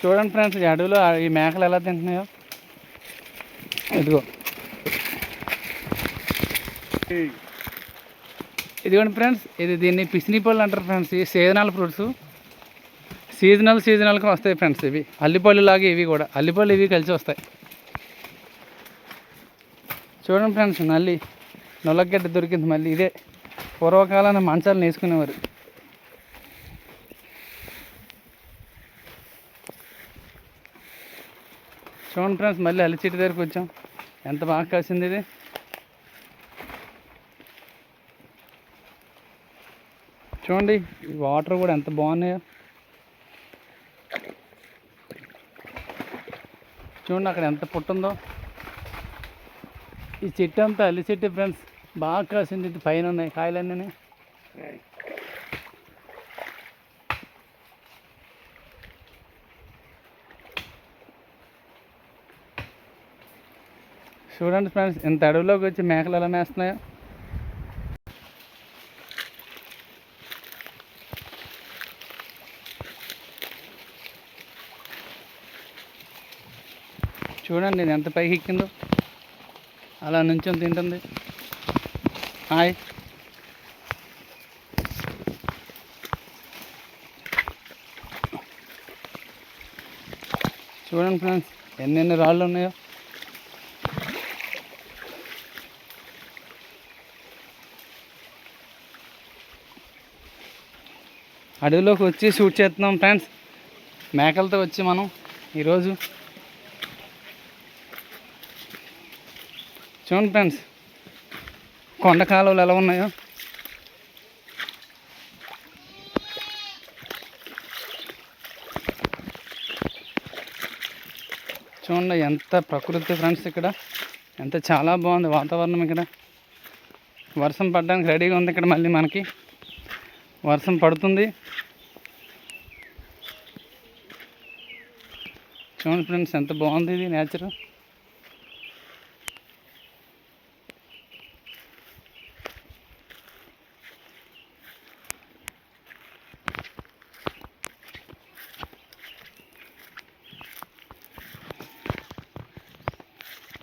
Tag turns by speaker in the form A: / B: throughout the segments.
A: చూడండి ఫ్రెండ్స్, ఈ అడవిలో ఈ మేకలు ఎలా తింటున్నాయో. ఇదిగో ఇదిగోండి ఫ్రెండ్స్, దీన్ని పిసిని పళ్ళు అంటారు ఫ్రెండ్స్. ఈ సీజనల్ ఫ్రూట్స్ సీజనల్గా వస్తాయి ఫ్రెండ్స్. ఇవి అల్లిపళ్ళు లాగా ఇవి కూడా, అల్లిపళ్ళు ఇవి కలిసి వస్తాయి. చూడండి ఫ్రెండ్స్, మళ్ళీ నొల్లగడ్డ దొరికింది. మళ్ళీ ఇదే పూర్వకాలాన మంచాలు వేసుకునేవారు. చూడండి ఫ్రెండ్స్, మళ్ళీ అల్లి చెట్టు దగ్గరికి వచ్చాం. ఎంత బాగా కాసింది ఇది. చూడండి వాటర్ కూడా ఎంత బాగున్నాయో. చూడండి అక్కడ ఎంత పుట్టుందో. ఈ చెట్టు అంతా అల్లి చెట్టు ఫ్రెండ్స్, బాగా కాసింది. ఇది పైన ఉన్నాయి కాయలన్నీ. చూడండి ఫ్రెండ్స్, ఇంత అడవిలోకి వచ్చి మేకలు ఎలా మేస్తున్నాయో. చూడండి ఇది ఎంత పైకి ఎక్కిందో, అలా నుంచొని తింటుంది. హాయ్. చూడండి ఫ్రెండ్స్, ఎన్నెన్ని రాళ్ళు ఉన్నాయో. అడవిలోకి వచ్చి షూట్ చేస్తున్నాం ఫ్రెండ్స్, మేకలతో వచ్చి మనం ఈరోజు. చూడండి ఫ్రెండ్స్, కొండ కాలువలు ఎలా ఉన్నాయో. చూడండి ఎంత ప్రకృతి ఫ్రెండ్స్, ఇక్కడ ఎంత చాలా బాగుంది వాతావరణం. ఇక్కడ వర్షం పడడానికి రెడీగా ఉంది. ఇక్కడ మళ్ళీ మనకి వర్షం పడుతుంది. చూడండి ఫ్రెండ్స్, ఎంత బాగుంది ఇది నేచర్.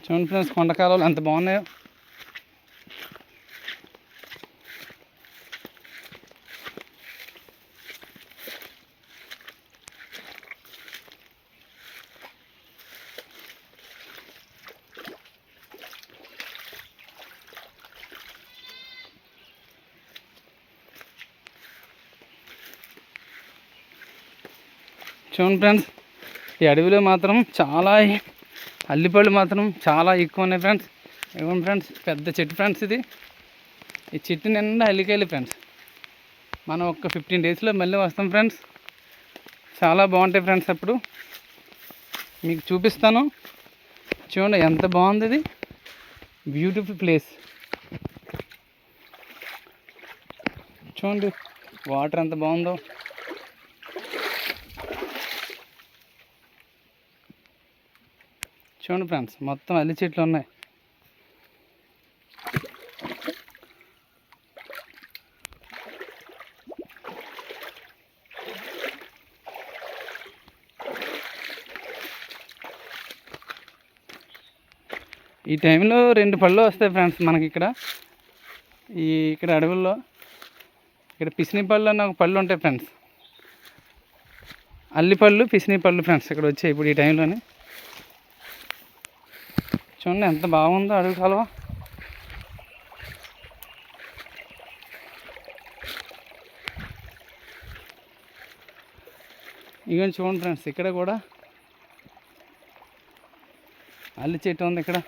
A: చూడండి ఫ్రెండ్స్, కొండ కాలువలు ఎంత బాగున్నాయో. చూడండి ఫ్రెండ్స్, ఈ అడవిలో మాత్రం చాలా అల్లిపళ్ళు మాత్రం చాలా ఎక్కువ ఉన్నాయి ఫ్రెండ్స్. ఇవ్వండి ఫ్రెండ్స్, పెద్ద చెట్టు ఫ్రెండ్స్ ఇది. ఈ చెట్టు నిండా అల్లికాయలు ఫ్రెండ్స్. మనం ఒక 15 డేస్లో మళ్ళీ వస్తాం ఫ్రెండ్స్. చాలా బాగుంటాయి ఫ్రెండ్స్. అప్పుడు మీకు చూపిస్తాను. చూడండి ఎంత బాగుంది ఇది, బ్యూటిఫుల్ ప్లేస్. చూడండి వాటర్ ఎంత బాగుందో. చూడండి ఫ్రెండ్స్, మొత్తం అల్లి చెట్లు ఉన్నాయి. ఈ టైంలో 2 పళ్ళు వస్తాయి ఫ్రెండ్స్ మనకి ఇక్కడ. ఇక్కడ అడవుల్లో ఇక్కడ పిసిని పళ్ళు అన్న ఒక పళ్ళు ఉంటాయి ఫ్రెండ్స్. అల్లిపళ్ళు, పిసిని పళ్ళు ఫ్రెండ్స్ ఇక్కడ వచ్చాయి ఇప్పుడు ఈ టైంలోనే. చూడండి ఎంత బాగుందో అడవి కాలువ. ఇక చూడండి ఫ్రెండ్స్, ఇక్కడ కూడా అల్లి చెట్టు ఉంది. ఇక్కడ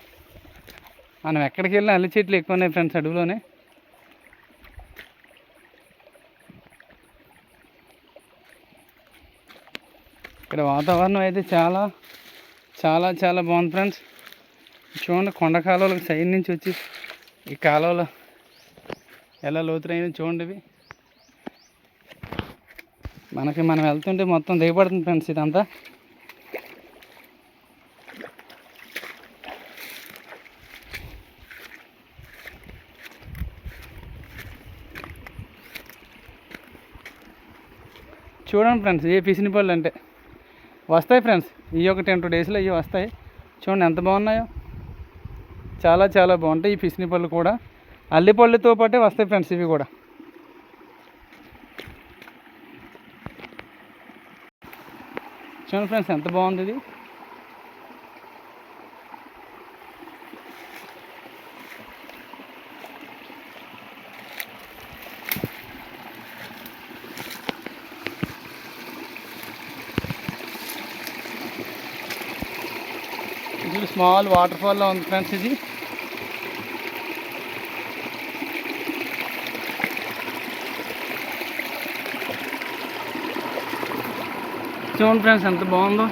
A: మనం ఎక్కడికి వెళ్ళినా అల్లి చెట్లు ఎక్కువ ఉన్నాయి ఫ్రెండ్స్ అడవిలోనే. ఇక్కడ వాతావరణం అయితే చాలా చాలా చాలా బాగుంది ఫ్రెండ్స్. చూడండి కొండ కాలువలకు సైడ్ నుంచి వచ్చి ఈ కాలువలో ఎలా లోతురైనా చూడండి. ఇవి మనం వెళ్తుంటే మొత్తం దిగబడుతుంది ఫ్రెండ్స్ ఇదంతా. చూడండి ఫ్రెండ్స్, ఏ పిసిని పళ్ళు అంటే వస్తాయి ఫ్రెండ్స్, ఈ ఒక 10-2 డేస్లో ఇవి వస్తాయి. చూడండి ఎంత బాగున్నాయో, చాలా చాలా బాగుంటాయి ఈ పిసిని పళ్ళు కూడా. అల్లిపళ్ళుతో పాటే వస్తాయి ఫ్రెండ్స్ ఇవి కూడా. చూడండి ఫ్రెండ్స్ ఎంత బాగుంది ఇది. ఇది స్మాల్ వాటర్ ఫాల్లో ఉంది ఫ్రెండ్స్ ఇది. చూడండి ఫ్రెండ్స్ ఎంత బాగుందో,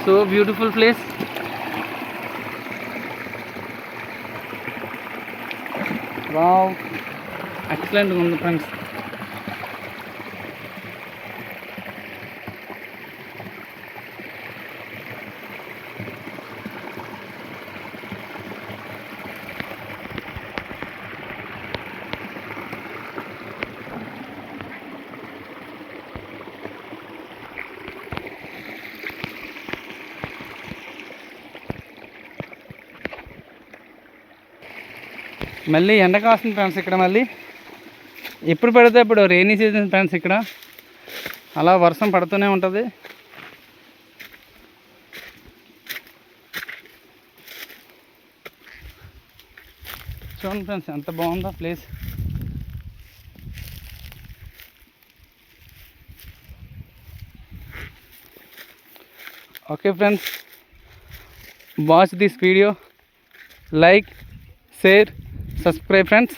A: సో బ్యూటిఫుల్ ప్లేస్. వావ్, ఎక్సలెంట్గా ఉంది ఫ్రెండ్స్. మళ్ళీ ఎండ కాస్తుంది ఫ్రెండ్స్ ఇక్కడ. మళ్ళీ ఎప్పుడు పడితే ఇప్పుడు రెయినీ సీజన్ ఫ్రెండ్స్, ఇక్కడ అలా వర్షం పడుతూనే ఉంటుంది. చూడండి ఫ్రెండ్స్ ఎంత బాగుందో place. Okay friends, watch this video, like, share, subscribe friends.